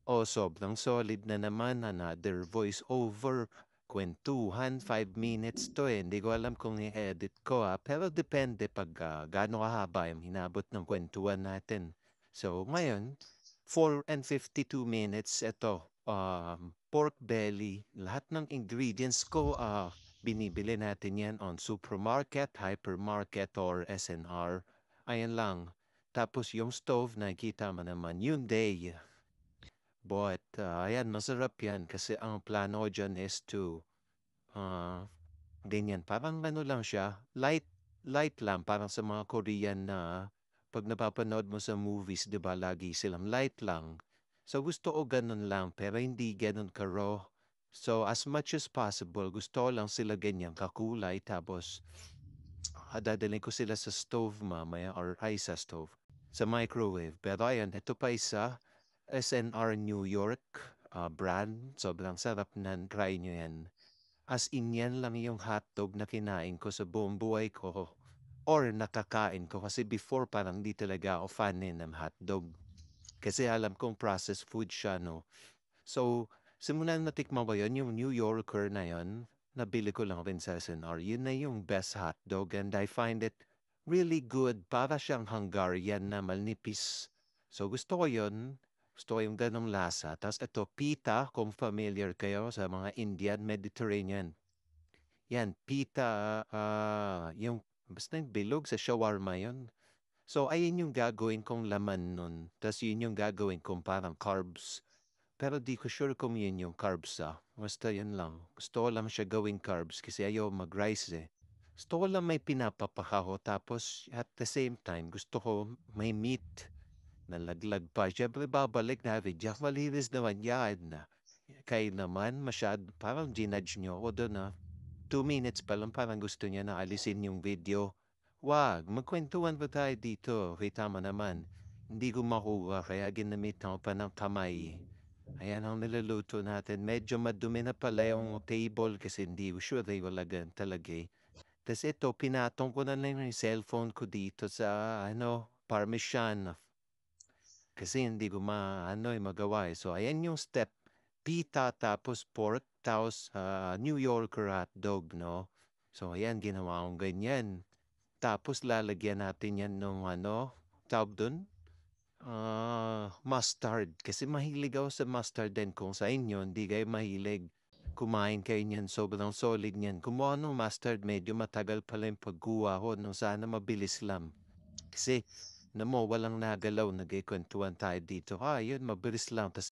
Oh, sobrang solid na naman. Another voice over. Kwentuhan, 5 minutes to eh. Hindi ko alam kung i-edit ko Pero depende pag gaano kahaba yung hinabot ng kwentuhan natin. So, ngayon, 4 and 52 minutes, ito. Pork belly. Lahat ng ingredients ko, binibili natin yan on supermarket, hypermarket, or SNR. Ayan lang. Tapos yung stove, nakikita mo naman, yun day. But, ayan, masarap yan kasi ang plano ko dyan is to, uh, ganyan, parang ano lang siya, light lang, parang sa mga Korean na pag napapanood mo sa movies, di ba, lagi silang light lang. So, gusto ko ganun lang, pero hindi ganun ka-raw. So, as much as possible, gusto ko lang sila ganyan kakulay, tapos, dadalhin ko sila sa stove mamaya, or ay sa stove, sa microwave. Pero ayan, ito pa isa, SNR New York brand. Sobrang sarap nan. Try nyo yan. As in yan lang yung hotdog na kinain ko sa buong buhay ko. Or nakakain ko. Kasi before parang di talaga ako fan ng hotdog. Kasi alam kong processed food siya, no? So, simulan natikman ko yun, yung New Yorker na yun. Nabili ko lang rin sa SNR. Yun na yung best hotdog and I find it really good. Para siyang Hungarian na malnipis. So gusto ko yun. Gusto ko yung ganong lasa. Tapos ito, pita, kung familiar kayo sa mga Indian, Mediterranean. Yan, pita, yung basta yung bilog sa shawarma yun. So ayun yung gagawin kong laman nun. Tapos yun yung gagawin kong parang carbs. Pero di ko sure kung yun yung carbs Basta yun lang. Gusto ko lang siya gawing carbs kasi ayaw mag-rice eh. Gusto ko lang may pinapapakaho tapos at the same time gusto ko may meat na laglag pa. Siyempre babalik na Jack malinis naman yan na. Kayo naman masyad parang ginudge nyo ako doon 2 minutes pa lang parang gusto niya na alisin yung video. Wag, magkwentuhan ba tayo dito? Kita mo naman. Hindi ko makuha kaya ginamit ko pa ng kamay. Ayan ang niluluto natin. Medyo madumi na pala yung table kasi hindi ko sure ay wala gan talaga eh. Tapos ito, pinatong ko na lang yung cellphone ko dito sa parmesan. Kasi hindi ko magawa eh. So, ayan yung step. Pita tapos pork tapos New Yorker hotdog, no? So, ayan, ginawa kong ganyan. Tapos lalagyan natin yan ng tawag dun? Mustard. Kasi mahilig ako sa mustard din. Kung sa inyo, hindi kayo mahilig. Kumain kayo niyan, sobrang solid niyan. Kumuha ng mustard, medyo matagal pala yung pagkuha ko. Nung sana mabilis lang. Kasi, walang nagalaw, nagkikwentuhan tayo dito. Yun, mabilis lang. Tas